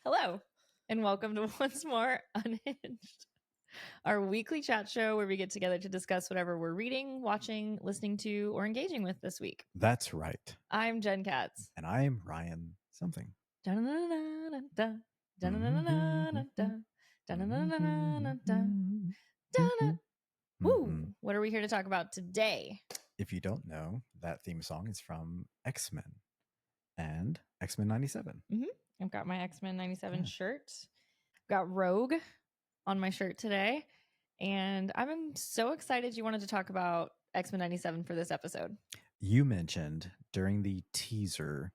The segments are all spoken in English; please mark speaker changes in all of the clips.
Speaker 1: Hello, and welcome to Once More Unhinged, our weekly chat show where we get together to discuss whatever we're reading, watching, listening to, or engaging with this week.
Speaker 2: That's right.
Speaker 1: I'm Jen Katz.
Speaker 2: And I'm Ryan something.
Speaker 1: Woo! What are we here to talk about today?
Speaker 2: If you don't know, that theme song is from X-Men and X-Men'97.
Speaker 1: I've got my X-Men'97 shirt. I've got Rogue on my shirt today. And I'm so excited you wanted to talk about X-Men'97 for this episode.
Speaker 2: You mentioned during the teaser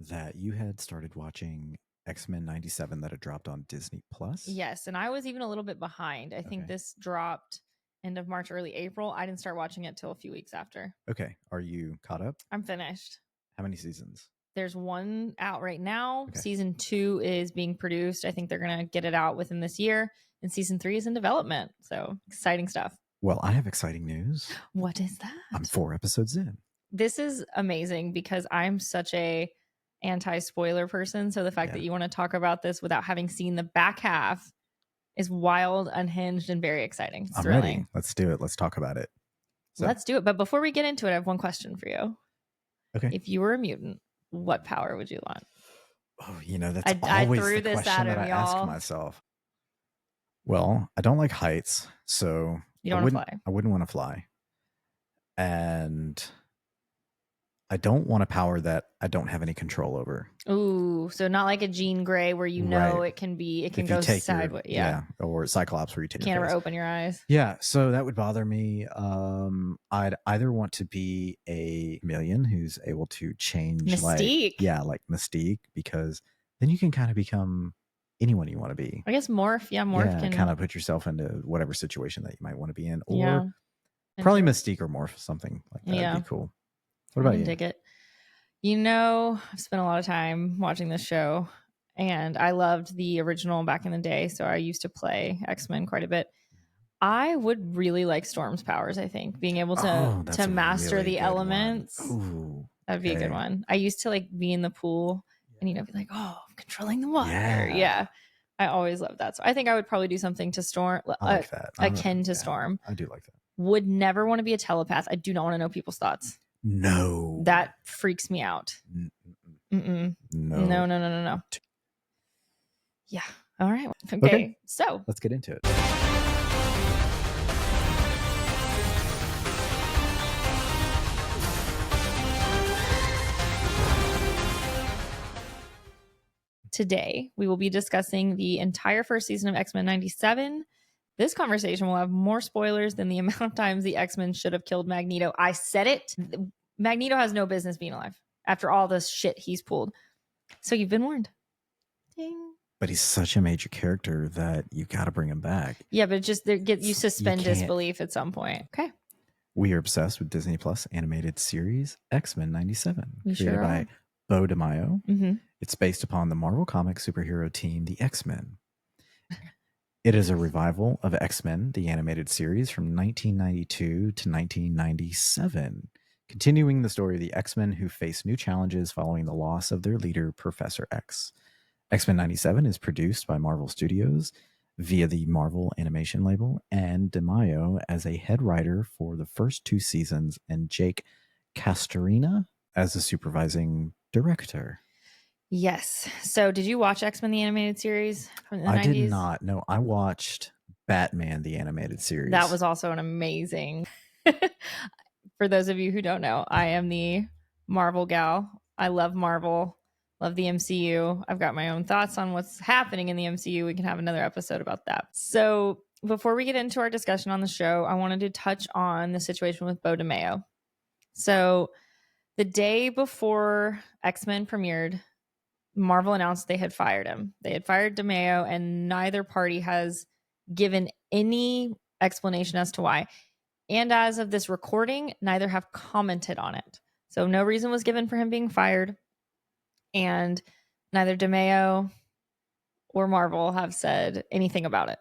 Speaker 2: that you had started watching X-Men'97 that had dropped on Disney Plus.
Speaker 1: Yes, and I was even a little bit behind. I think this dropped end of March, early April. I didn't start watching it till a few weeks after.
Speaker 2: Okay. Are you caught up?
Speaker 1: I'm finished.
Speaker 2: How many seasons?
Speaker 1: There's one out right now.
Speaker 2: Okay.
Speaker 1: Season 2 is being produced. I think they're going to get it out within this year. And season 3 is in development. So exciting stuff.
Speaker 2: Well, I have exciting news.
Speaker 1: What is that?
Speaker 2: I'm 4 episodes in.
Speaker 1: This is amazing because I'm such a anti-spoiler person. So the fact that you want to talk about this without having seen the back half is wild, unhinged, and very exciting. It's thrilling.
Speaker 2: Ready. Let's do it. Let's talk about it.
Speaker 1: Let's do it. But before we get into it, I have one question for you.
Speaker 2: Okay.
Speaker 1: If you were a mutant, what power would you want?
Speaker 2: Oh, that's always the question that I ask myself. Well, I don't like heights, so
Speaker 1: you don't want to fly.
Speaker 2: I wouldn't want to fly. And I don't want a power that I don't have any control over.
Speaker 1: Ooh, so not like a Jean Grey where it can go sideways.
Speaker 2: Or Cyclops where you
Speaker 1: can't ever open your eyes.
Speaker 2: Yeah, so that would bother me. I'd either want to be a chameleon who's able to change
Speaker 1: Mystique.
Speaker 2: like Mystique, because then you can kind of become anyone you want to be.
Speaker 1: I guess Morph can
Speaker 2: kind of put yourself into whatever situation that you might want to be in, or probably Mystique or Morph, something like that would be cool. What about you?
Speaker 1: Dig it. I've spent a lot of time watching this show, and I loved the original back in the day, so I used to play X-Men quite a bit. I would really like Storm's powers, I think. Being able to master the elements.
Speaker 2: Ooh,
Speaker 1: that'd be a good one. I used to be in the pool and be like, oh, I'm controlling the water. Yeah. I always loved that. So I think I would probably do something to Storm,
Speaker 2: I like that.
Speaker 1: akin to Storm.
Speaker 2: I do like that.
Speaker 1: Would never want to be a telepath. I do not want to know people's thoughts.
Speaker 2: No.
Speaker 1: That freaks me out.
Speaker 2: No.
Speaker 1: No. Yeah. All right. Okay. So
Speaker 2: let's get into it.
Speaker 1: Today, we will be discussing the entire first season of X-Men'97. This conversation will have more spoilers than the amount of times the X-Men should have killed Magneto. I said it. Magneto has no business being alive after all this shit he's pulled. So you've been warned. Ding.
Speaker 2: But he's such a major character that you got to bring him back.
Speaker 1: Yeah, but you suspend disbelief at some point. Okay.
Speaker 2: We are obsessed with Disney Plus animated series X-Men'97,
Speaker 1: created
Speaker 2: by Bo DeMaio.
Speaker 1: Mm-hmm.
Speaker 2: It's based upon the Marvel Comics superhero team, the X-Men. It is a revival of X-Men, the animated series from 1992 to 1997, continuing the story of the X-Men who face new challenges following the loss of their leader, Professor X. X-Men'97 is produced by Marvel Studios via the Marvel Animation label, and DeMaio as a head writer for the first 2 seasons, and Jake Castorina as a supervising director.
Speaker 1: Yes. So did you watch X-Men the animated series from the 90s?
Speaker 2: I did not. No, I watched Batman the animated series.
Speaker 1: That was also an amazing. For those of you who don't know, I am the Marvel gal. I love Marvel, love the MCU. I've got my own thoughts on what's happening in the MCU. We can have another episode about that. So before we get into our discussion on the show, I wanted to touch on the situation with Bo DeMaio. So the day before X-Men premiered, Marvel announced they had fired him. They had fired DeMaio, and neither party has given any explanation as to why. And as of this recording, neither have commented on it. So no reason was given for him being fired. And neither DeMaio or Marvel have said anything about it.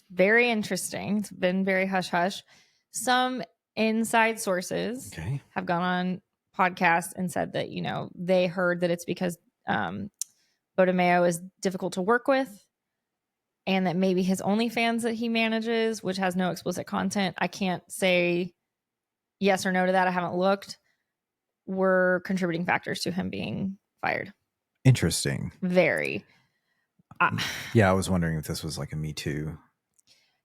Speaker 1: Very interesting. It's been very hush-hush. Some inside sources have gone on podcasts and said that, they heard that it's because Bo Bodemeo is difficult to work with, and that maybe his OnlyFans that he manages, which has no explicit content, I can't say yes or no to that. I haven't looked, were contributing factors to him being fired.
Speaker 2: Interesting.
Speaker 1: Very.
Speaker 2: Yeah, I was wondering if this was like a Me Too.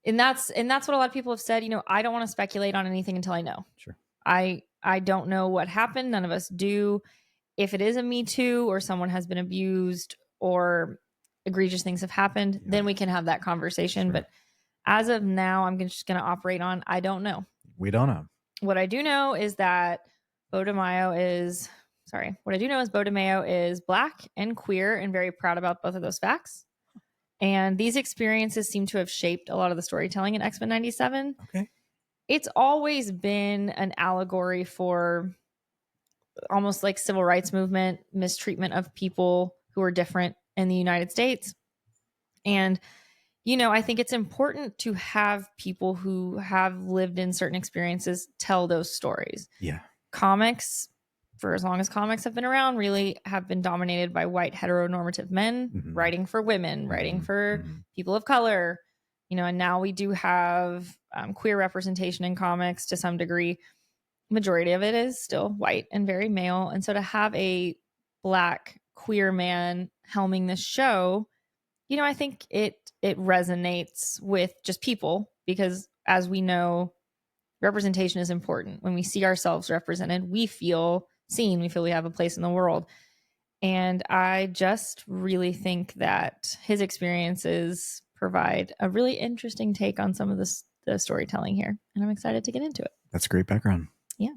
Speaker 1: And that's what a lot of people have said. I don't want to speculate on anything until I know.
Speaker 2: Sure.
Speaker 1: I don't know what happened. None of us do. If it is a Me Too or someone has been abused or egregious things have happened, then we can have that conversation. Sure. But as of now, I'm just going to operate on I don't know.
Speaker 2: We don't know.
Speaker 1: What I do know is that Bodemeo is Black and queer and very proud about both of those facts. And these experiences seem to have shaped a lot of the storytelling in X-Men 97.
Speaker 2: Okay.
Speaker 1: It's always been an allegory for almost like civil rights movement, mistreatment of people who are different in the United States. And, I think it's important to have people who have lived in certain experiences tell those stories.
Speaker 2: Yeah.
Speaker 1: Comics, for as long as comics have been around, really have been dominated by white heteronormative men writing for women, writing for people of color, and now we do have queer representation in comics to some degree. Majority of it is still white and very male. And so to have a Black queer man helming this show, I think it resonates with just people, because as we know, representation is important. When we see ourselves represented, we feel seen, we feel we have a place in the world. And I just really think that his experiences provide a really interesting take on some of the storytelling here. And I'm excited to get into it.
Speaker 2: That's great background.
Speaker 1: Yeah.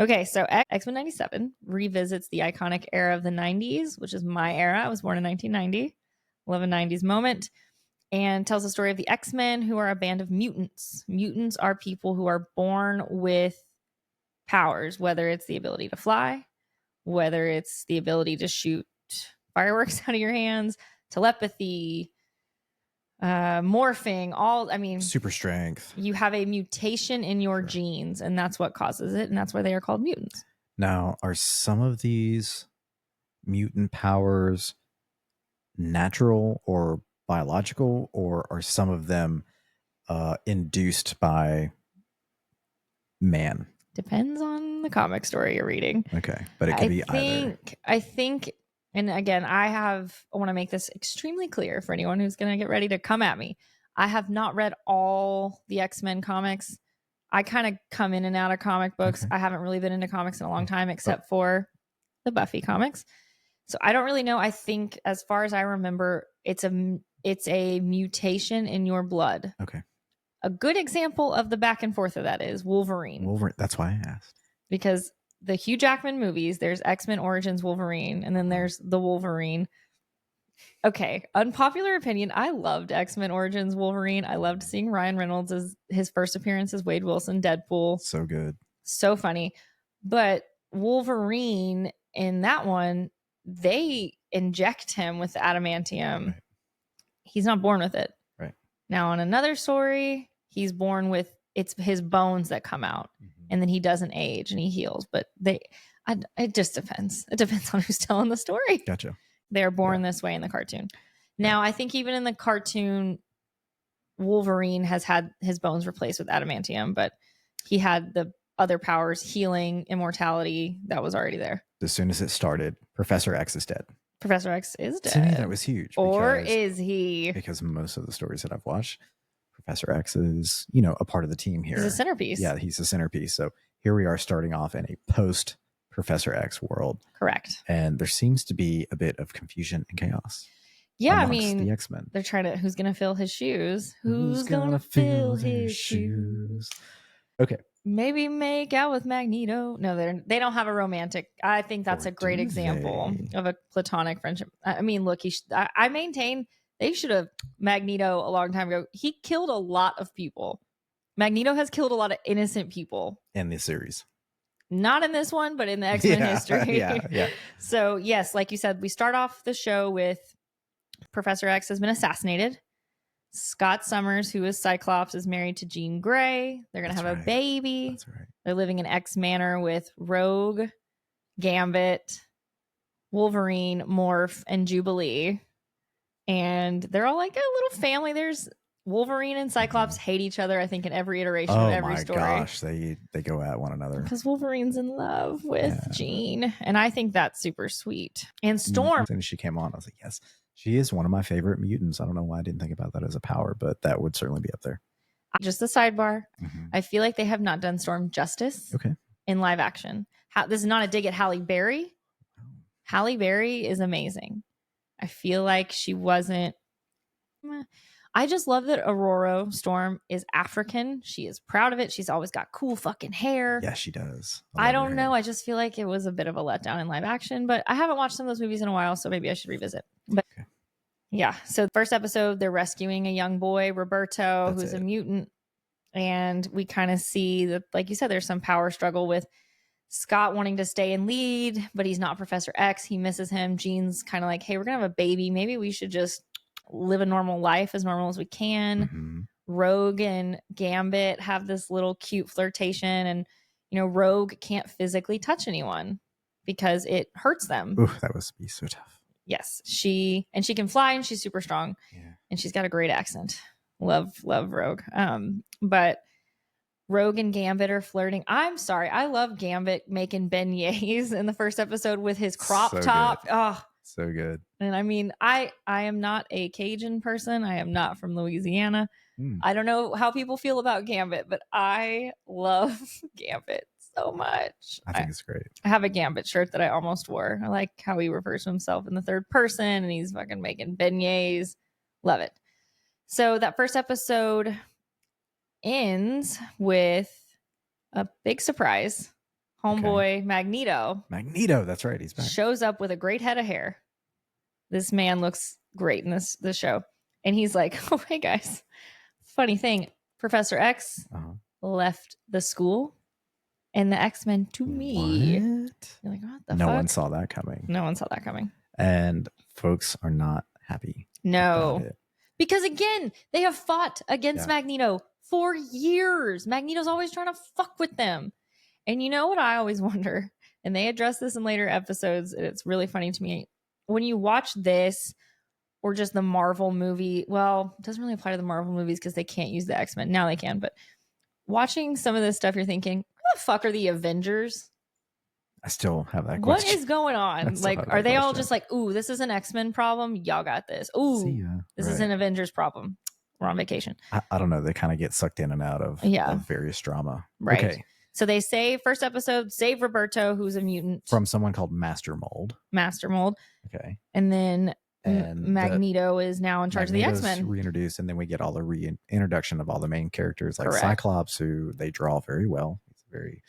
Speaker 1: Okay, so X-Men 97 revisits the iconic era of the 90s, which is my era. I was born in 1990. Love a 90s moment. And tells the story of the X-Men, who are a band of mutants. Mutants are people who are born with powers, whether it's the ability to fly, whether it's the ability to shoot fireworks out of your hands, telepathy, morphing,
Speaker 2: super strength.
Speaker 1: You have a mutation in your genes, and that's what causes it, and that's why they are called mutants.
Speaker 2: Now, are some of these mutant powers natural or biological, or are some of them induced by man?
Speaker 1: Depends on the comic story you're reading.
Speaker 2: Okay, but it could be either.
Speaker 1: I think, and again, I want to make this extremely clear for anyone who's going to get ready to come at me. I have not read all the X-Men comics. I kind of come in and out of comic books. Okay. I haven't really been into comics in a long time, except for the Buffy comics. So I don't really know. I think, as far as I remember, it's a mutation in your blood.
Speaker 2: Okay.
Speaker 1: A good example of the back and forth of that is Wolverine.
Speaker 2: That's why I asked.
Speaker 1: Because the Hugh Jackman movies, there's X-Men Origins Wolverine, and then there's the Wolverine. Okay, unpopular opinion, I loved X-Men Origins Wolverine. I loved seeing Ryan Reynolds as his first appearance as Wade Wilson, Deadpool.
Speaker 2: So good.
Speaker 1: So funny. But Wolverine, in that one, they inject him with adamantium. Right. He's not born with it.
Speaker 2: Right.
Speaker 1: Now, in another story, he's born with, it's his bones that come out, and then he doesn't age and he heals. But it just depends. It depends on who's telling the story.
Speaker 2: Gotcha.
Speaker 1: They're born this way in the cartoon. Now, I think even in the cartoon, Wolverine has had his bones replaced with adamantium, but he had the other powers, healing, immortality, that was already there.
Speaker 2: As soon as it started, Professor X is dead.
Speaker 1: Professor X is dead.
Speaker 2: To me, that was huge.
Speaker 1: Or is he?
Speaker 2: Because most of the stories that I've watched, Professor X is, a part of the team here.
Speaker 1: He's a centerpiece.
Speaker 2: Yeah, he's a centerpiece. So here we are starting off in a post Professor X world.
Speaker 1: Correct.
Speaker 2: And there seems to be a bit of confusion and chaos.
Speaker 1: Yeah,
Speaker 2: the X-Men.
Speaker 1: They're trying to, who's going to fill his shoes? Who's going to fill his shoes?
Speaker 2: Okay.
Speaker 1: Maybe make out with Magneto. No, they don't have a romantic. I think that's a great example of a platonic friendship. I mean, look, I maintain they should have Magneto a long time ago. He killed a lot of people. Magneto has killed a lot of innocent people
Speaker 2: in this series.
Speaker 1: Not in this one, but in the X-Men history.
Speaker 2: Yeah.
Speaker 1: So yes, like you said, we start off the show with Professor X has been assassinated. Scott Summers, who is Cyclops, is married to Jean Grey. They're going to have a baby.
Speaker 2: That's right.
Speaker 1: They're living in X Manor with Rogue, Gambit, Wolverine, Morph, and Jubilee. And they're all like a little family. There's Wolverine and Cyclops hate each other, I think, in every iteration of every story.
Speaker 2: Oh my gosh, they go at one another.
Speaker 1: Because Wolverine's in love with Jean. And I think that's super sweet. And Storm.
Speaker 2: As soon as she came on, I was like, yes, she is one of my favorite mutants. I don't know why I didn't think about that as a power, but that would certainly be up there.
Speaker 1: Just a sidebar. I feel like they have not done Storm justice in live action. This is not a dig at Halle Berry. Halle Berry is amazing. I feel like she wasn't. I just love that Aurora Storm is African. She is proud of it. She's always got cool fucking hair.
Speaker 2: Yeah, she does.
Speaker 1: I don't know. I just feel like it was a bit of a letdown in live action, but I haven't watched some of those movies in a while, so maybe I should revisit. But yeah, so the first episode, they're rescuing a young boy, Roberto, who's a mutant. And we kind of see that, like you said, there's some power struggle with Scott wanting to stay and lead, but he's not Professor X. He misses him. Jean's kind of like, hey, we're going to have a baby. Maybe we should just live a normal life, as normal as we can. Rogue and Gambit have this little cute flirtation, and Rogue can't physically touch anyone because it hurts them.
Speaker 2: Ooh, that must be so tough.
Speaker 1: Yes, she can fly, and she's super strong, and she's got a great accent. Love Rogue. But Rogue and Gambit are flirting. I'm sorry, I love Gambit making beignets in the first episode with his crop top. Oh,
Speaker 2: so good.
Speaker 1: And I mean, I am not a Cajun person. I am not from Louisiana. I don't know how people feel about Gambit, but I love Gambit so much.
Speaker 2: I think it's great.
Speaker 1: I have a Gambit shirt that I almost wore. I like how he refers to himself in the third person, and he's fucking making beignets. Love it. So that first episode ends with a big surprise. Homeboy Magneto.
Speaker 2: Magneto, that's right. He's back.
Speaker 1: Shows up with a great head of hair. This man looks great in this show. And he's like, oh, hey, guys. Funny thing, Professor X left the school and the X-Men to me.
Speaker 2: What?
Speaker 1: You're like, what the fuck?
Speaker 2: No one saw that coming.
Speaker 1: No one saw that coming.
Speaker 2: And folks are not happy.
Speaker 1: No. Because, again, they have fought against Magneto for years. Magneto's always trying to fuck with them. And you know what I always wonder? And they address this in later episodes, and it's really funny to me. When you watch this or just the Marvel movie, well, it doesn't really apply to the Marvel movies because they can't use the X-Men. Now they can. But watching some of this stuff, you're thinking, what the fuck are the Avengers?
Speaker 2: I still have that
Speaker 1: question.
Speaker 2: What
Speaker 1: is going on? Like, are they all just like, ooh, this is an X-Men problem? Y'all got this. Ooh, this is an Avengers problem. We're on vacation.
Speaker 2: I don't know. They kind of get sucked in and out of various drama.
Speaker 1: Right. Okay. So they first episode, save Roberto, who's a mutant.
Speaker 2: From someone called Master Mold. Okay.
Speaker 1: And then Magneto is now in charge of the X-Men.
Speaker 2: Reintroduced, and then we get all the reintroduction of all the main characters, like Cyclops, who they draw very well.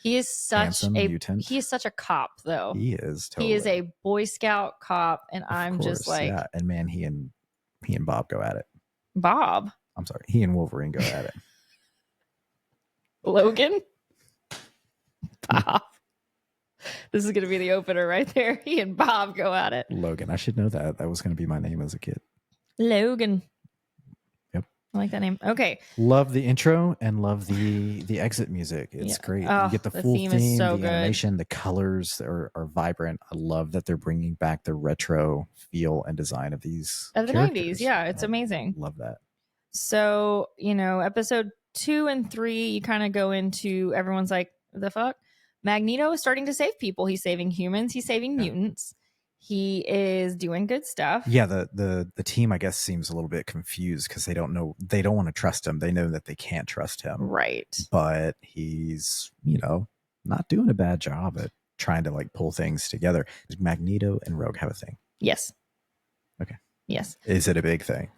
Speaker 2: He is such a mutant. He is such a cop, though. He is. Totally.
Speaker 1: He is a Boy Scout cop, and I'm just like,
Speaker 2: And man, he and Bob go at it.
Speaker 1: Bob.
Speaker 2: I'm sorry, he and Wolverine go at it.
Speaker 1: Logan. Bob. This is going to be the opener right there. He and Bob go at it.
Speaker 2: Logan. I should know that. That was going to be my name as a kid.
Speaker 1: Logan.
Speaker 2: Yep.
Speaker 1: I like that name. Okay.
Speaker 2: Love the intro and love the exit music. It's great. You get the full theme is so the animation, the colors are vibrant. I love that they're bringing back the retro feel and design of these
Speaker 1: of the
Speaker 2: characters.
Speaker 1: 90s. Yeah, it's amazing.
Speaker 2: Love that.
Speaker 1: So, episode 2 and 3, you kind of go into, everyone's like, the fuck? Magneto is starting to save people. He's saving humans. He's saving mutants. He is doing good stuff.
Speaker 2: Yeah, the team, I guess, seems a little bit confused because they don't know. They don't want to trust him. They know that they can't trust him.
Speaker 1: Right.
Speaker 2: But he's, not doing a bad job at trying to like pull things together. Does Magneto and Rogue have a thing?
Speaker 1: Yes.
Speaker 2: Okay.
Speaker 1: Yes.
Speaker 2: Is it a big thing?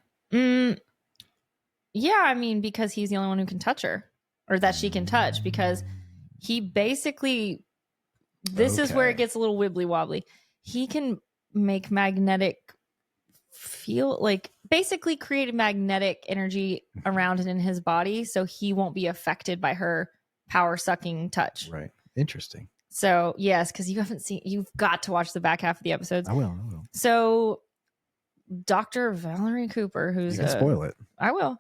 Speaker 1: Yeah, I mean, because he's the only one who can touch her, or that she can touch, because he basically, this is where it gets a little wibbly wobbly. He can make magnetic feel, like basically create a magnetic energy around and in his body, so he won't be affected by her power sucking touch.
Speaker 2: Right. Interesting.
Speaker 1: So yes, because you've got to watch the back half of the episodes.
Speaker 2: I will.
Speaker 1: So Dr. Valerie Cooper, who's
Speaker 2: you can spoil it.
Speaker 1: I will.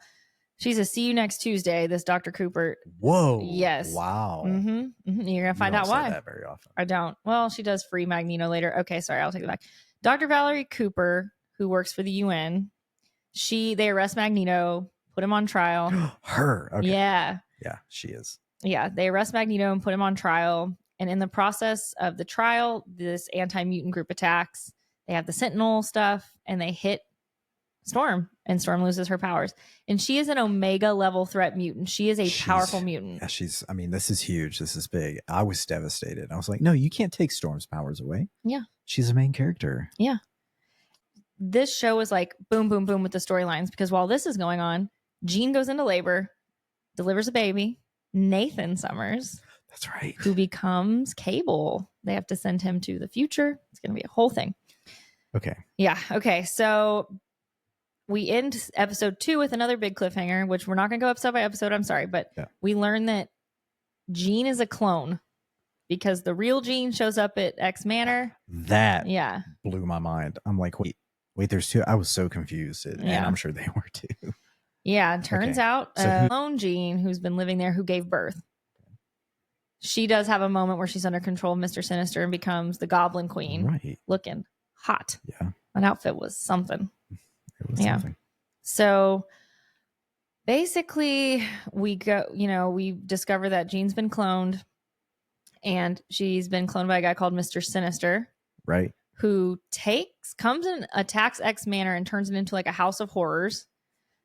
Speaker 1: She's a see you next Tuesday, this Dr. Cooper.
Speaker 2: Whoa.
Speaker 1: Yes.
Speaker 2: Wow.
Speaker 1: Mm-hmm. Mm-hmm. You're going to find out why.
Speaker 2: Say that very often.
Speaker 1: I don't. Well, she does free Magneto later. Okay, sorry, I'll take it back. Dr. Valerie Cooper, who works for the UN, they arrest Magneto, put him on trial.
Speaker 2: Her. Okay.
Speaker 1: Yeah.
Speaker 2: Yeah, she is.
Speaker 1: Yeah, they arrest Magneto and put him on trial. And in the process of the trial, this anti-mutant group attacks. They have the Sentinel stuff, and they hit Storm, and Storm loses her powers. And she is an Omega level threat mutant. She is a powerful mutant.
Speaker 2: Yeah, this is huge. This is big. I was devastated. I was like, no, you can't take Storm's powers away.
Speaker 1: Yeah.
Speaker 2: She's a main character.
Speaker 1: Yeah. This show is like boom, boom, boom with the storylines, because while this is going on, Jean goes into labor, delivers a baby, Nathan Summers.
Speaker 2: That's right.
Speaker 1: Who becomes Cable. They have to send him to the future. It's going to be a whole thing.
Speaker 2: Okay.
Speaker 1: Yeah. Okay. So we end episode 2 with another big cliffhanger, which we're not going to go episode by episode. I'm sorry. But we learn that Jean is a clone because the real Jean shows up at X Manor.
Speaker 2: That blew my mind. I'm like, wait, there's 2. I was so confused. And I'm sure they were too.
Speaker 1: Yeah. It turns out clone Jean, who's been living there, who gave birth. She does have a moment where she's under control of Mr. Sinister and becomes the Goblin Queen.
Speaker 2: Right.
Speaker 1: Looking hot.
Speaker 2: Yeah.
Speaker 1: That outfit was something.
Speaker 2: It was something.
Speaker 1: So basically we discover that Jean's been cloned, and she's been cloned by a guy called Mr. Sinister.
Speaker 2: Right.
Speaker 1: Who comes and attacks X Manor and turns it into like a house of horrors.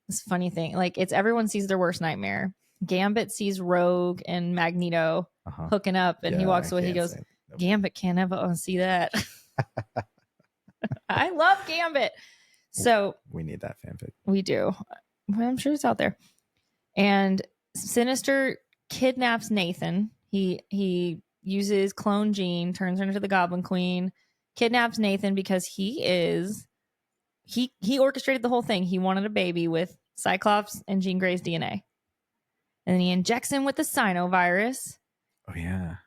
Speaker 1: This funny thing. Like, it's everyone sees their worst nightmare. Gambit sees Rogue and Magneto hooking up, and he walks away. He goes, Gambit can't ever see that. I love Gambit. So
Speaker 2: we need that fanfic.
Speaker 1: We do. I'm sure it's out there. And Sinister kidnaps Nathan. He uses clone Jean, turns her into the Goblin Queen, kidnaps Nathan because he orchestrated the whole thing. He wanted a baby with Cyclops and Jean Grey's DNA. And then he injects him with the Sinovirus.
Speaker 2: Oh, yeah.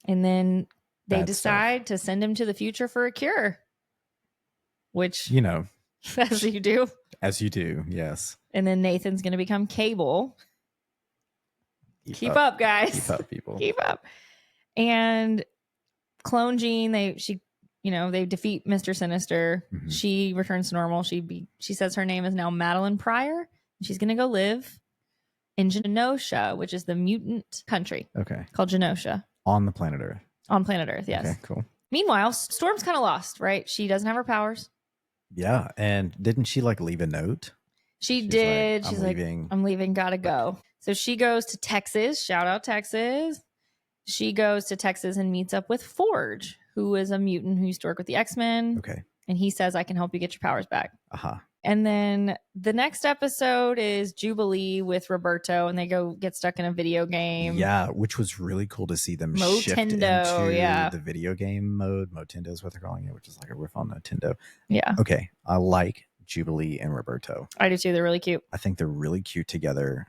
Speaker 1: And then they decide to send him to the future for a cure. Which, as you do.
Speaker 2: As you do, yes.
Speaker 1: And then Nathan's going to become Cable. Keep up, guys.
Speaker 2: Keep up, people.
Speaker 1: Keep up. And clone Jean, they defeat Mr. Sinister. Mm-hmm. She returns to normal. She says her name is now Madeline Pryor. She's going to go live in Genosha, which is the mutant country.
Speaker 2: Okay.
Speaker 1: Called Genosha.
Speaker 2: On the planet Earth.
Speaker 1: On planet Earth, yes.
Speaker 2: Okay, cool.
Speaker 1: Meanwhile, Storm's kind of lost, right? She doesn't have her powers.
Speaker 2: Yeah. And didn't she leave a note?
Speaker 1: She's did. She's like, I'm leaving, gotta go. So she goes to Texas. Shout out Texas. She goes to Texas and meets up with Forge, who is a mutant who used to work with the X-Men.
Speaker 2: Okay.
Speaker 1: And he says, I can help you get your powers back.
Speaker 2: Uh-huh.
Speaker 1: And then the next episode is Jubilee with Roberto, and they go get stuck in a video game.
Speaker 2: Yeah, which was really cool to see them shift into the video game mode. Motendo is what they're calling it, which is like a riff on Nintendo.
Speaker 1: Yeah.
Speaker 2: Okay. I like Jubilee and Roberto.
Speaker 1: I do too. They're really cute.
Speaker 2: I think they're really cute together.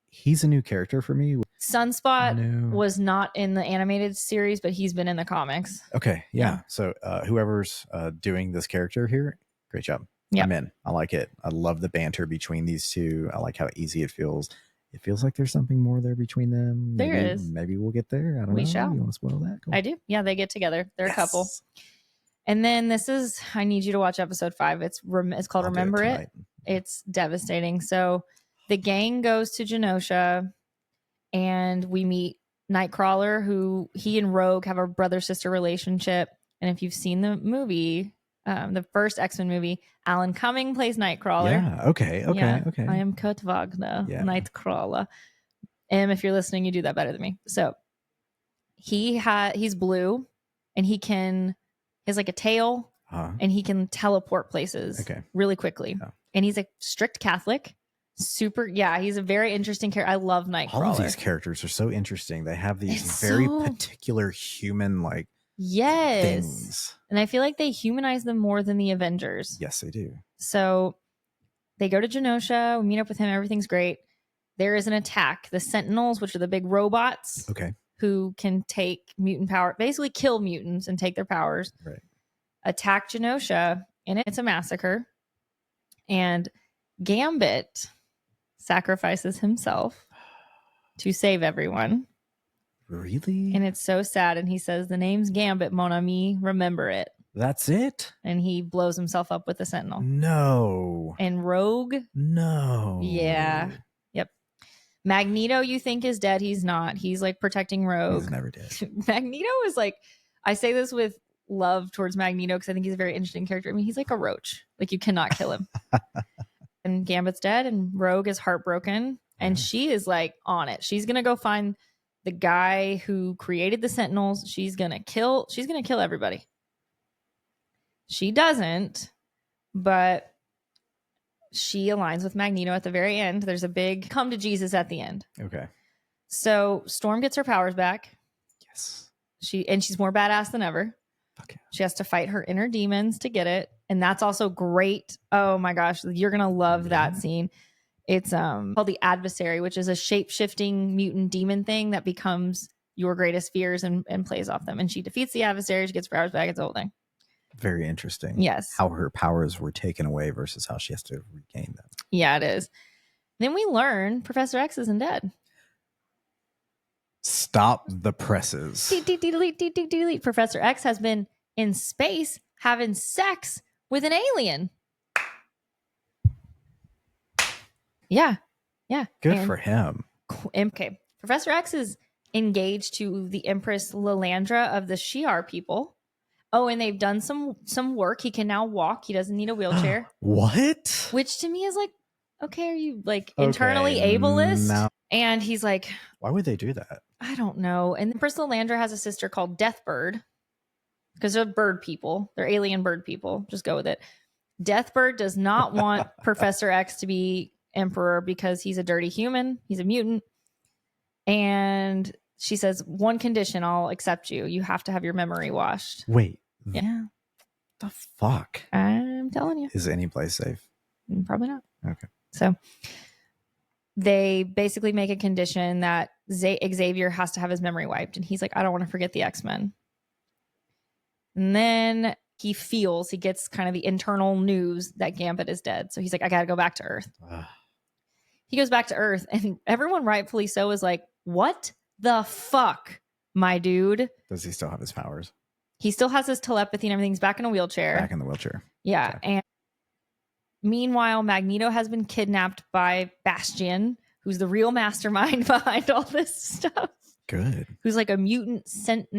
Speaker 2: He's a new character for me.
Speaker 1: Sunspot was not in the animated series, but he's been in the comics.
Speaker 2: Okay. Yeah. So whoever's doing this character here, great job. Yep. I'm in. I like it. I love the banter between these two. I like how easy it feels. It feels like there's something more there between them.
Speaker 1: There is.
Speaker 2: Maybe we'll get there. I don't know.
Speaker 1: We shall.
Speaker 2: You want to spoil that? Cool.
Speaker 1: I do. Yeah, they get together. They're a couple. And then I need you to watch episode 5. It's called Remember It. It's devastating. So the gang goes to Genosha, and we meet Nightcrawler, who he and Rogue have a brother-sister relationship. And if you've seen the movie, the first X-Men movie, Alan Cumming plays Nightcrawler.
Speaker 2: Yeah. Okay.
Speaker 1: I am Kurt Wagner, Nightcrawler. And if you're listening, you do that better than me. So he's blue, and he has like a tail, and he can teleport places really quickly. Yeah. And he's a strict Catholic. He's a very interesting character. I love Nightcrawler.
Speaker 2: All of these characters are so interesting. They have these very particular human things.
Speaker 1: And I feel like they humanize them more than the Avengers.
Speaker 2: Yes, they do.
Speaker 1: So they go to Genosha. We meet up with him. Everything's great. There is an attack. The Sentinels, which are the big robots, who can take mutant power, basically kill mutants and take their powers, attack Genosha, and it's a massacre. And Gambit sacrifices himself to save everyone.
Speaker 2: Really?
Speaker 1: And it's so sad. And he says, the name's Gambit, mon ami. Remember it.
Speaker 2: That's it?
Speaker 1: And he blows himself up with a sentinel.
Speaker 2: No.
Speaker 1: And Rogue.
Speaker 2: No.
Speaker 1: Yeah. Yep. Magneto, you think is dead. He's not. He's like protecting Rogue.
Speaker 2: He's never dead.
Speaker 1: Magneto is like, I say this with love towards Magneto because I think he's a very interesting character. I mean, he's like a roach. Like, you cannot kill him. And Gambit's dead, and Rogue is heartbroken. And she is like on it. She's going to go find the guy who created the Sentinels. She's going to kill everybody. She doesn't, but she aligns with Magneto at the very end. There's a big come to Jesus at the end.
Speaker 2: Okay.
Speaker 1: So Storm gets her powers back.
Speaker 2: Yes.
Speaker 1: She's more badass than ever.
Speaker 2: Okay.
Speaker 1: She has to fight her inner demons to get it. And that's also great. Oh my gosh. You're going to love that scene. It's called the Adversary, which is a shape-shifting mutant demon thing that becomes your greatest fears and plays off them. And she defeats the Adversary. She gets her powers back. It's the whole thing.
Speaker 2: Very interesting.
Speaker 1: Yes.
Speaker 2: How her powers were taken away versus how she has to regain them.
Speaker 1: Yeah, it is. Then we learn Professor X isn't dead.
Speaker 2: Stop the presses.
Speaker 1: Delete. Professor X has been in space having sex with an alien. Yeah.
Speaker 2: Good for him.
Speaker 1: Okay. Professor X is engaged to the Empress Lilandra of the Shi'ar people. Oh, and they've done some work. He can now walk. He doesn't need a wheelchair.
Speaker 2: What?
Speaker 1: Which to me is like, okay, are you like internally ableist?
Speaker 2: No.
Speaker 1: And he's like,
Speaker 2: why would they do that?
Speaker 1: I don't know. And Empress Lilandra has a sister called Deathbird because they're bird people. They're alien bird people. Just go with it. Deathbird does not want Professor X to be emperor because he's a dirty human. He's a mutant. And she says, one condition, I'll accept you. You have to have your memory washed.
Speaker 2: Wait.
Speaker 1: Yeah.
Speaker 2: The fuck?
Speaker 1: I'm telling you.
Speaker 2: Is any place safe?
Speaker 1: Probably not.
Speaker 2: Okay.
Speaker 1: So they basically make a condition that Xavier has to have his memory wiped. And he's like, I don't want to forget the X-Men. And then he gets kind of the internal news that Gambit is dead. So he's like, I got to go back to Earth. He goes back to Earth, and everyone rightfully so is like, what the fuck, my dude?
Speaker 2: Does he still have his powers?
Speaker 1: He still has his telepathy and everything. He's back in a wheelchair.
Speaker 2: Back in the wheelchair.
Speaker 1: Yeah.
Speaker 2: Okay.
Speaker 1: And meanwhile, Magneto has been kidnapped by Bastion, who's the real mastermind behind all this stuff.
Speaker 2: Good.
Speaker 1: Who's like a mutant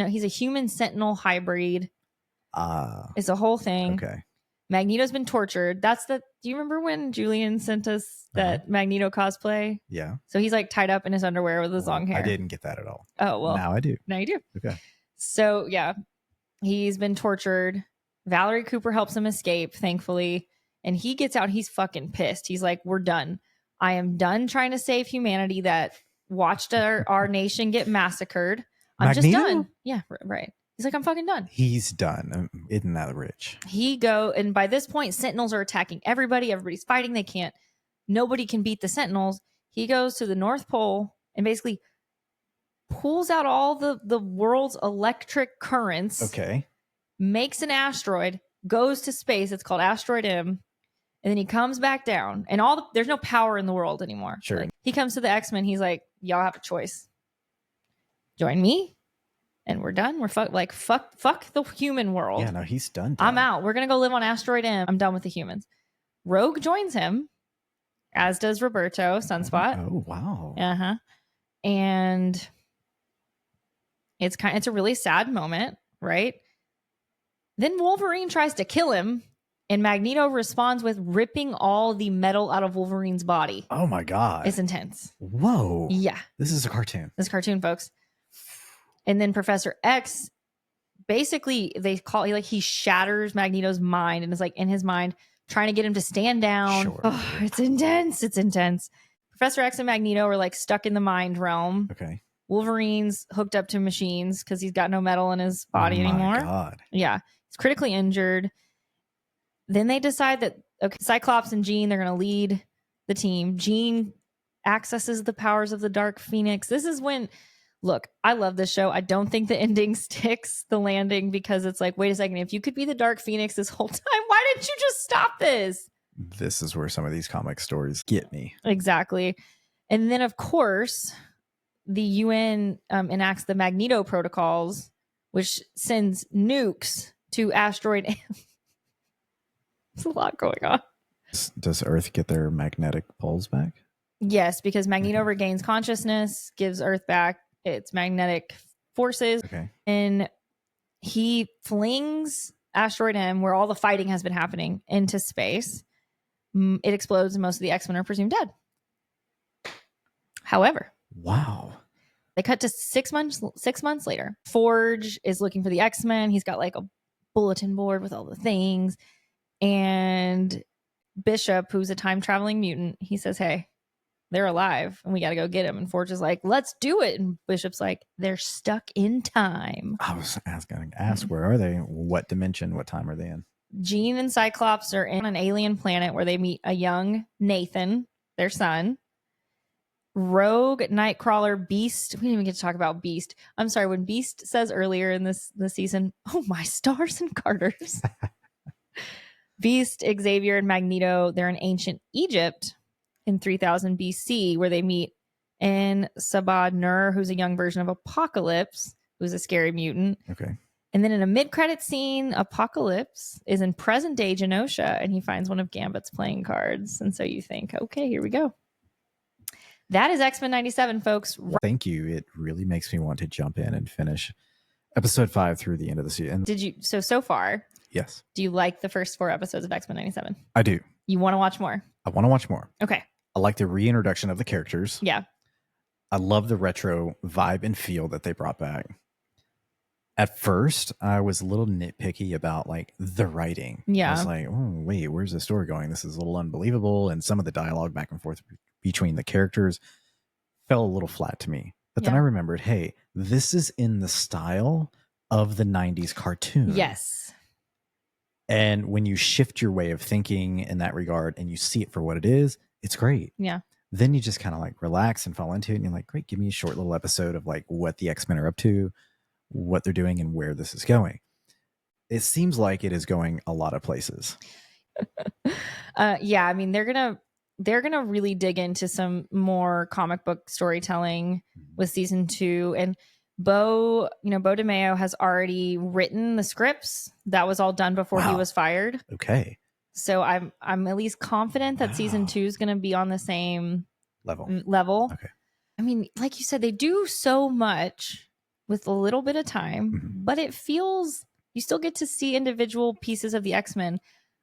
Speaker 1: he's a human sentinel hybrid. It's a whole thing.
Speaker 2: Okay.
Speaker 1: Magneto's been tortured. Do you remember when Julian sent us that Magneto cosplay?
Speaker 2: Yeah.
Speaker 1: So he's like tied up in his underwear with his long hair.
Speaker 2: I didn't get that at all.
Speaker 1: Oh, well.
Speaker 2: Now I do.
Speaker 1: Now you do.
Speaker 2: Okay.
Speaker 1: So yeah, he's been tortured. Valerie Cooper helps him escape, thankfully. And he gets out. He's fucking pissed. He's like, we're done. I am done trying to save humanity that watched our nation get massacred. I'm
Speaker 2: Magneto?
Speaker 1: just done. Yeah, right. He's like, I'm fucking done.
Speaker 2: He's done. Isn't that rich?
Speaker 1: And by this point, Sentinels are attacking everybody. Everybody's fighting. Nobody can beat the Sentinels. He goes to the North Pole and basically pulls out all the world's electric currents.
Speaker 2: Okay.
Speaker 1: Makes an asteroid, goes to space. It's called Asteroid M. And then he comes back down, and there's no power in the world anymore.
Speaker 2: Sure.
Speaker 1: Like, he comes to the X-Men. He's like, y'all have a choice. Join me, and we're done. We're fuck the human world.
Speaker 2: Yeah, no, he's done.
Speaker 1: I'm out. We're going to go live on Asteroid M. I'm done with the humans. Rogue joins him, as does Roberto Sunspot.
Speaker 2: Oh, wow.
Speaker 1: Uh-huh. And it's a really sad moment, right? Then Wolverine tries to kill him, and Magneto responds with ripping all the metal out of Wolverine's body.
Speaker 2: Oh my God.
Speaker 1: It's intense.
Speaker 2: Whoa.
Speaker 1: Yeah.
Speaker 2: This is a cartoon.
Speaker 1: This cartoon, folks. And then Professor X, basically, he shatters Magneto's mind and is like in his mind trying to get him to stand down.
Speaker 2: Sure.
Speaker 1: Oh, it's intense. It's intense. Professor X and Magneto are like stuck in the mind realm.
Speaker 2: Okay.
Speaker 1: Wolverine's hooked up to machines because he's got no metal in his body anymore.
Speaker 2: Oh my God.
Speaker 1: Yeah. He's critically injured. Then they decide that, okay, Cyclops and Jean, they're going to lead the team. Jean accesses the powers of the Dark Phoenix. This is when, look, I love this show. I don't think the ending sticks the landing because it's like, wait a second, if you could be the Dark Phoenix this whole time, why didn't you just stop this?
Speaker 2: This is where some of these comic stories get me.
Speaker 1: Exactly. And then, of course, the UN enacts the Magneto Protocols, which sends nukes to asteroid. There's a lot going on.
Speaker 2: Does Earth get their magnetic poles back?
Speaker 1: Yes, because Magneto regains consciousness, gives Earth back its magnetic forces, and he flings asteroid M, where all the fighting has been happening, into space. It explodes, and most of the X-Men are presumed dead. However,
Speaker 2: wow,
Speaker 1: they cut to 6 months. 6 months later, Forge is looking for the X-Men. He's got like a bulletin board with all the things, and Bishop, who's a time traveling mutant, he says, "Hey, they're alive, and we got to go get them." And Forge is like, "Let's do it." And Bishop's like, "They're stuck in time."
Speaker 2: I was going to ask, where are they? What dimension? What time are they in?
Speaker 1: Jean and Cyclops are in an alien planet where they meet a young Nathan, their son. Rogue, Nightcrawler, Beast. We didn't even get to talk about Beast. I'm sorry, when Beast says earlier in this season, "Oh, my stars and garters." Beast, Xavier, and Magneto, they're in ancient Egypt in 3000 BC, where they meet in Sabad Nur, who's a young version of Apocalypse, who's a scary mutant.
Speaker 2: Okay.
Speaker 1: And then in a mid-credit scene, Apocalypse is in present-day Genosha, and he finds one of Gambit's playing cards. And so you think, okay, here we go. That is X-Men 97, folks.
Speaker 2: Thank you. It really makes me want to jump in and finish episode 5 through the end of the season.
Speaker 1: Did you? So far,
Speaker 2: yes.
Speaker 1: Do you like the first 4 episodes of X-Men 97?
Speaker 2: I do.
Speaker 1: You want to watch more?
Speaker 2: I want to watch more.
Speaker 1: Okay.
Speaker 2: I like the reintroduction of the characters.
Speaker 1: Yeah.
Speaker 2: I love the retro vibe and feel that they brought back. At first, I was a little nitpicky about like the writing.
Speaker 1: Yeah.
Speaker 2: I was like, oh, wait, where's the story going? This is a little unbelievable. And some of the dialogue back and forth between the characters fell a little flat to me. But then I remembered, hey, this is in the style of the 90s cartoon.
Speaker 1: Yes.
Speaker 2: And when you shift your way of thinking in that regard and you see it for what it is, it's great.
Speaker 1: Yeah.
Speaker 2: Then you just kind of like relax and fall into it. And you're like, great, give me a short little episode of like what the X-Men are up to, what they're doing, and where this is going. It seems like it is going a lot of places.
Speaker 1: Yeah, I mean, they're gonna really dig into some more comic book storytelling with season 2. And Bo DeMeo has already written the scripts. That was all done before he was fired.
Speaker 2: Okay.
Speaker 1: So I'm at least confident that season 2 is gonna be on the same level.
Speaker 2: Okay.
Speaker 1: I mean, like you said, they do so much with a little bit of time, but it feels you still get to see individual pieces of the X-Men.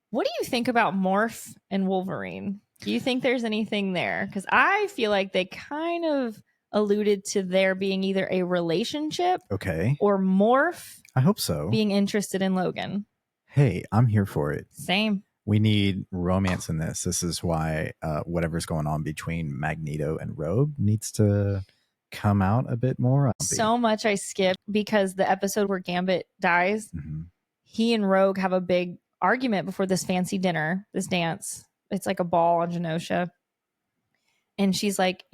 Speaker 1: What do you think about Morph and Wolverine? Do you think there's anything there? Because I feel like they kind of alluded to there being either a relationship, or Morph,
Speaker 2: I hope so,
Speaker 1: being interested in Logan.
Speaker 2: Hey, I'm here for it.
Speaker 1: Same.
Speaker 2: We need romance in this. This is why whatever's going on between Magneto and Rogue needs to come out a bit more.
Speaker 1: So much I skipped because the episode where Gambit dies, he and Rogue have a big argument before this fancy dinner, this dance. It's like a ball on Genosha. And she's like,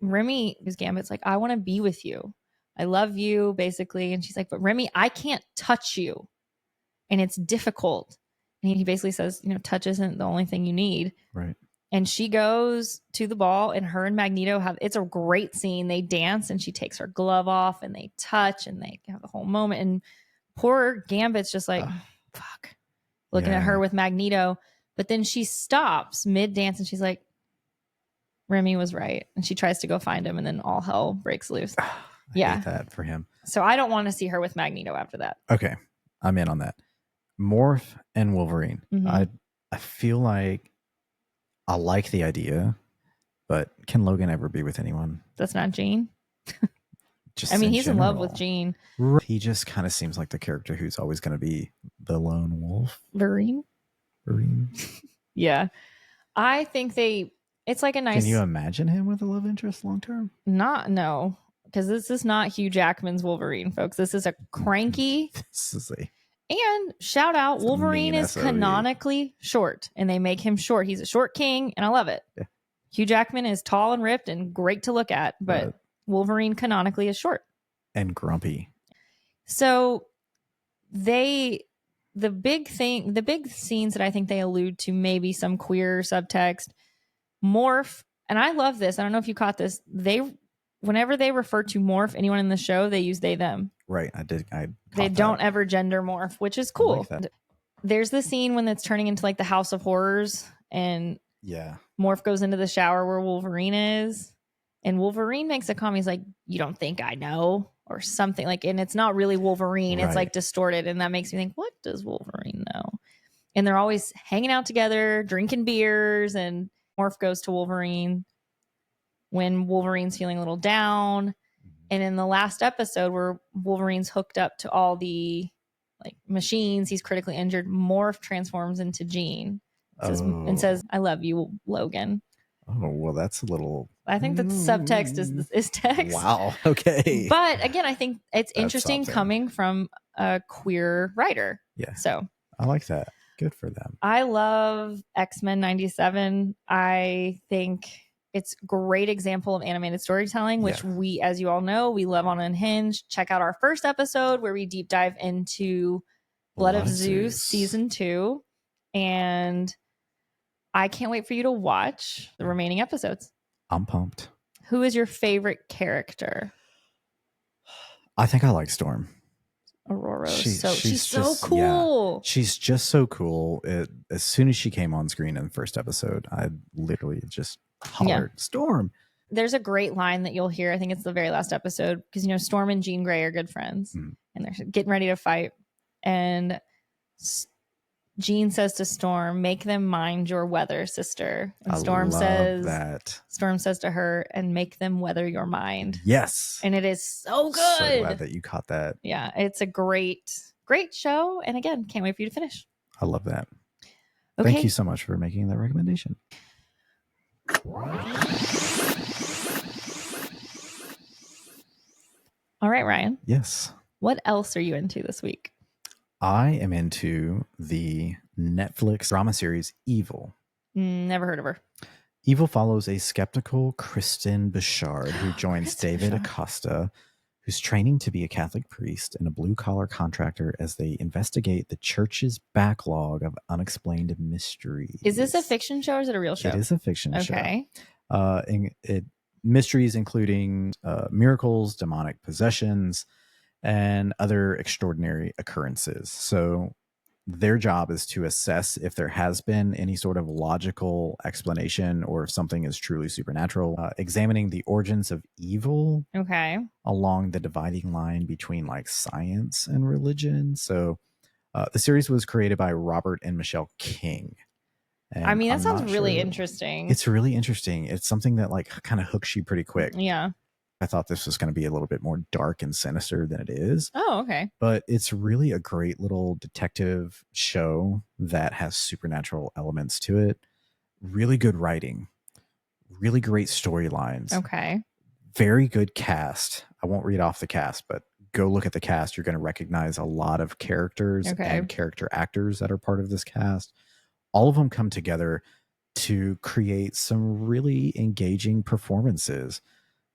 Speaker 1: Remy, who's Gambit's like, I want to be with you. I love you, basically. And she's like, but Remy, I can't touch you. And it's difficult. And he basically says, touch isn't the only thing you need.
Speaker 2: Right.
Speaker 1: And she goes to the ball, and her and Magneto it's a great scene. They dance, and she takes her glove off, and they touch, and they have the whole moment. And poor Gambit's just like, fuck, looking at her with Magneto. But then she stops mid-dance, and she's like, Remy was right. And she tries to go find him, and then all hell breaks loose.
Speaker 2: I hate that for him.
Speaker 1: So I don't want to see her with Magneto after that.
Speaker 2: Okay. I'm in on that. Morph and Wolverine. I feel like I like the idea, but can Logan ever be with anyone?
Speaker 1: That's not Jean.
Speaker 2: Just
Speaker 1: he's in love with Jean.
Speaker 2: He just kind of seems like the character who's always going to be the lone wolf.
Speaker 1: Vereen. Yeah. I think it's like a nice...
Speaker 2: Can you imagine him with a love interest long term?
Speaker 1: No, because this is not Hugh Jackman's Wolverine, folks. This is a cranky... And shout out, Wolverine is canonically short, and they make him short. He's a short king, and I love it. Yeah. Hugh Jackman is tall and ripped and great to look at, but Wolverine canonically is short.
Speaker 2: And grumpy.
Speaker 1: So they the big scenes that I think they allude to maybe some queer subtext, Morph, and I love this. I don't know if you caught this. Whenever they refer to Morph, anyone in the show, they use they them.
Speaker 2: Right.
Speaker 1: They don't ever gender morph, which is cool.
Speaker 2: Like
Speaker 1: there's the scene when it's turning into like the House of Horrors and
Speaker 2: yeah,
Speaker 1: Morph goes into the shower where Wolverine is, and Wolverine makes a comment. He's like, "You don't think I know?" or something like, and it's not really Wolverine.
Speaker 2: Right.
Speaker 1: It's like distorted, and that makes me think, what does Wolverine know? And they're always hanging out together, drinking beers, and Morph goes to Wolverine when Wolverine's feeling a little down. And in the last episode where Wolverine's hooked up to all the like machines, he's critically injured, Morph transforms into Jean and says, "I love you, Logan."
Speaker 2: Oh, well, that's a little...
Speaker 1: I think that the subtext is text.
Speaker 2: Wow. Okay.
Speaker 1: But again, I think it's interesting coming from a queer writer.
Speaker 2: Yeah.
Speaker 1: So
Speaker 2: I like that. Good for them.
Speaker 1: I love X-Men'97. I think it's a great example of animated storytelling, which we, as you all know, we love on Unhinged. Check out our first episode where we deep dive into Blood of Zeus season 2. And I can't wait for you to watch the remaining episodes.
Speaker 2: I'm pumped.
Speaker 1: Who is your favorite character?
Speaker 2: I think I like Storm.
Speaker 1: Aurora. She's so cool.
Speaker 2: Yeah, she's just so cool. As soon as she came on screen in the first episode, I literally just hollered, Storm. There's
Speaker 1: a great line that you'll hear. I think it's the very last episode because, you know, Storm and Jean Grey are good friends and they're getting ready to fight. And Jean says to Storm, "Make them mind your weather, sister." And Storm says to her, "And make them weather your mind."
Speaker 2: Yes.
Speaker 1: And it is so good.
Speaker 2: So glad that you caught that.
Speaker 1: Yeah, it's a great show. And again, can't wait for you to finish.
Speaker 2: I love that.
Speaker 1: Okay.
Speaker 2: Thank you so much for making that recommendation.
Speaker 1: All right, Ryan.
Speaker 2: Yes.
Speaker 1: What else are you into this week?
Speaker 2: I am into the Netflix drama series Evil.
Speaker 1: Never heard of her.
Speaker 2: Evil follows a skeptical Kristen Bouchard who joins David Acosta, who's training to be a Catholic priest and a blue-collar contractor as they investigate the church's backlog of unexplained mysteries.
Speaker 1: Is this a fiction show or is it a real show?
Speaker 2: It is a fiction show.
Speaker 1: Okay.
Speaker 2: Mysteries including miracles, demonic possessions, and other extraordinary occurrences. So their job is to assess if there has been any sort of logical explanation or if something is truly supernatural, examining the origins of evil along the dividing line between like science and religion. So the series was created by Robert and Michelle King. And
Speaker 1: I mean, that sounds really interesting.
Speaker 2: It's really interesting. It's something that like kind of hooks you pretty quick.
Speaker 1: Yeah.
Speaker 2: I thought this was going to be a little bit more dark and sinister than it is.
Speaker 1: Oh, okay.
Speaker 2: But it's really a great little detective show that has supernatural elements to it. Really good writing. Really great storylines.
Speaker 1: Okay.
Speaker 2: Very good cast. I won't read off the cast, but go look at the cast. You're going to recognize a lot of characters and character actors that are part of this cast. All of them come together to create some really engaging performances.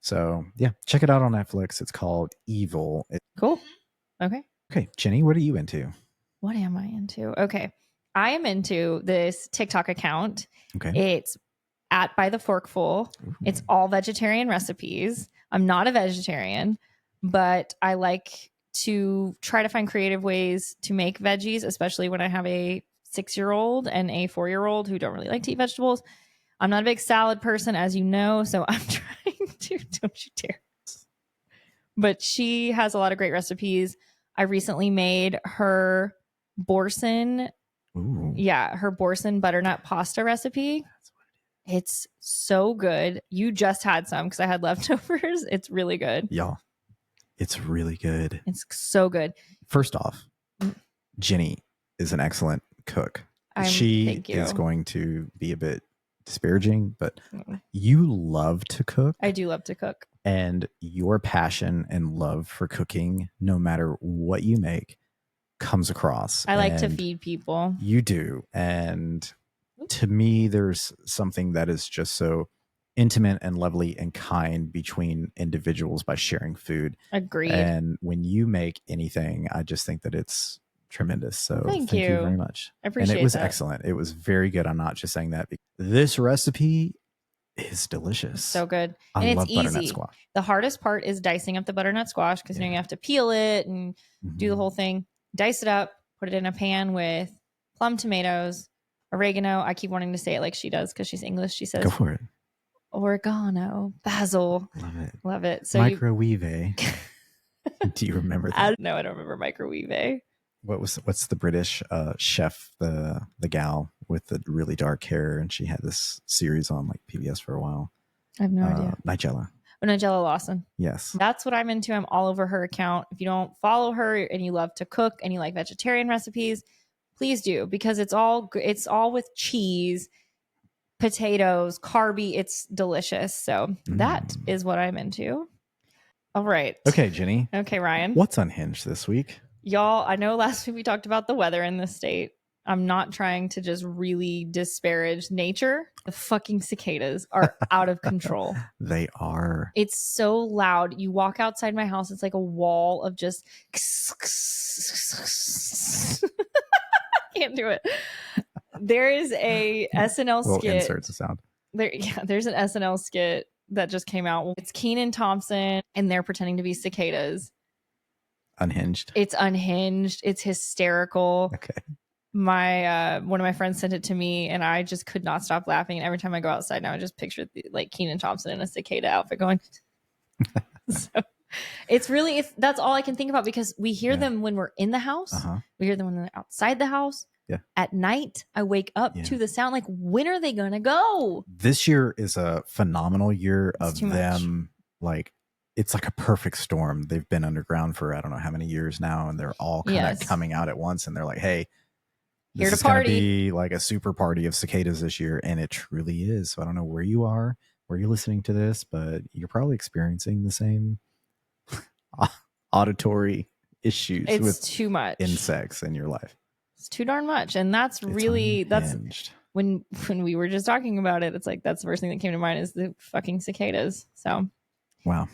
Speaker 2: So, yeah, check it out on Netflix. It's called Evil.
Speaker 1: Cool. Okay.
Speaker 2: Okay, Jenny, what are you into?
Speaker 1: What am I into? Okay. I am into this TikTok account.
Speaker 2: Okay.
Speaker 1: It's at By the Forkful. Ooh. It's all vegetarian recipes. I'm not a vegetarian, but I like to try to find creative ways to make veggies, especially when I have a 6-year-old and a 4-year-old who don't really like to eat vegetables. I'm not a big salad person, as you know, so I'm trying to, don't you dare. But she has a lot of great recipes. I recently made her Boursin.
Speaker 2: Ooh.
Speaker 1: Yeah, her Boursin butternut pasta recipe. That's what it is. It's so good. You just had some because I had leftovers. It's really good.
Speaker 2: Y'all, it's really good.
Speaker 1: It's so good.
Speaker 2: First off, Jenny is an excellent cook. She is going to be a bit disparaging, but you love to cook.
Speaker 1: I do love to cook.
Speaker 2: And your passion and love for cooking, no matter what you make, comes across.
Speaker 1: I like to feed people.
Speaker 2: You do. And to me, there's something that is just so intimate and lovely and kind between individuals by sharing food.
Speaker 1: Agreed.
Speaker 2: And when you make anything, I just think that it's tremendous. So
Speaker 1: Thank
Speaker 2: thank you
Speaker 1: you
Speaker 2: very much.
Speaker 1: I appreciate
Speaker 2: And it was
Speaker 1: that.
Speaker 2: excellent. It was very good. I'm not just saying that. This recipe is delicious.
Speaker 1: So good.
Speaker 2: I
Speaker 1: And
Speaker 2: love
Speaker 1: it's
Speaker 2: butternut
Speaker 1: easy.
Speaker 2: squash.
Speaker 1: The hardest part is dicing up the butternut squash because you have to peel it and do the whole thing. Dice it up, put it in a pan with plum tomatoes, oregano. I keep wanting to say it like she does because she's English. She says,
Speaker 2: go for it.
Speaker 1: Oregano, basil.
Speaker 2: Love it.
Speaker 1: Love it. So
Speaker 2: microwave. Do you remember that?
Speaker 1: No, I don't remember microwave.
Speaker 2: What's the British chef, the gal with the really dark hair, and she had this series on like PBS for a while.
Speaker 1: I have no idea.
Speaker 2: Nigella.
Speaker 1: Oh, Nigella Lawson.
Speaker 2: Yes.
Speaker 1: That's what I'm into. I'm all over her account. If you don't follow her and you love to cook and you like vegetarian recipes, please do, because it's all with cheese, potatoes, carby. It's delicious. So that is what I'm into. All right.
Speaker 2: Okay, Jenny.
Speaker 1: Okay, Ryan.
Speaker 2: What's unhinged this week?
Speaker 1: Y'all, I know last week we talked about the weather in the state. I'm not trying to just really disparage nature. The fucking cicadas are out of control.
Speaker 2: They are.
Speaker 1: It's so loud. You walk outside my house, it's like a wall of just I can't do it. There is a SNL skit.
Speaker 2: We'll insert the sound.
Speaker 1: There's an SNL skit that just came out. It's Kenan Thompson and they're pretending to be cicadas.
Speaker 2: Unhinged.
Speaker 1: It's unhinged. It's hysterical.
Speaker 2: Okay.
Speaker 1: My one of my friends sent it to me and I just could not stop laughing. And every time I go outside now, I just picture like Kenan Thompson in a cicada outfit going. So that's all I can think about, because we hear them when we're in the house. We hear them when they're outside the house.
Speaker 2: Yeah.
Speaker 1: At night, I wake up to the sound. Like, when are they gonna go?
Speaker 2: This year is a phenomenal year
Speaker 1: It's
Speaker 2: of them. Like, it's like a perfect storm. They've been underground for I don't know how many years now, and they're all kind of coming out at once. And they're like, "Hey, this is going to be like a super party of cicadas this year," and it truly is. So I don't know where you are, where you're listening to this, but you're probably experiencing the same auditory issues with
Speaker 1: too much
Speaker 2: insects in your life.
Speaker 1: It's too darn much, and that's when we were just talking about it. It's like that's the first thing that came to mind is the fucking cicadas. So wow.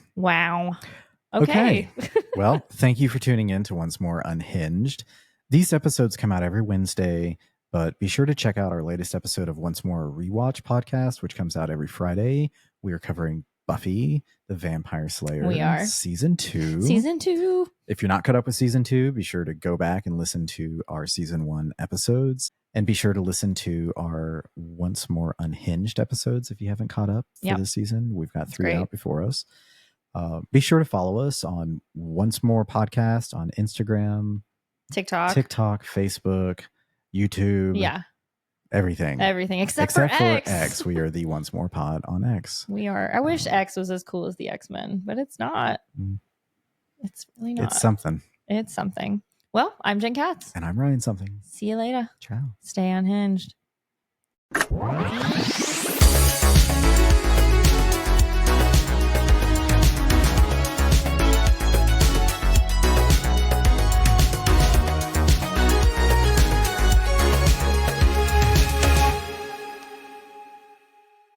Speaker 1: Okay.
Speaker 2: Well, thank you for tuning in to Once More Unhinged. These episodes come out every Wednesday, but be sure to check out our latest episode of Once More Rewatch podcast, which comes out every Friday. We are covering Buffy the Vampire Slayer.
Speaker 1: We are.
Speaker 2: Season 2.
Speaker 1: Season 2.
Speaker 2: If you're not caught up with Season 2, be sure to go back and listen to our Season 1 episodes. And be sure to listen to our Once More Unhinged episodes if you haven't caught up for this season. We've got 3 out before us. Be sure to follow us on Once More Podcast on Instagram, TikTok, Facebook, YouTube.
Speaker 1: Yeah.
Speaker 2: Everything
Speaker 1: except for
Speaker 2: X. We are the Once More Pod on X.
Speaker 1: We are. I wish X was as cool as the X-Men, but it's not. It's really not. It's something. Well, I'm Jen Katz.
Speaker 2: And I'm Ryan Something.
Speaker 1: See you later.
Speaker 2: Ciao.
Speaker 1: Stay unhinged.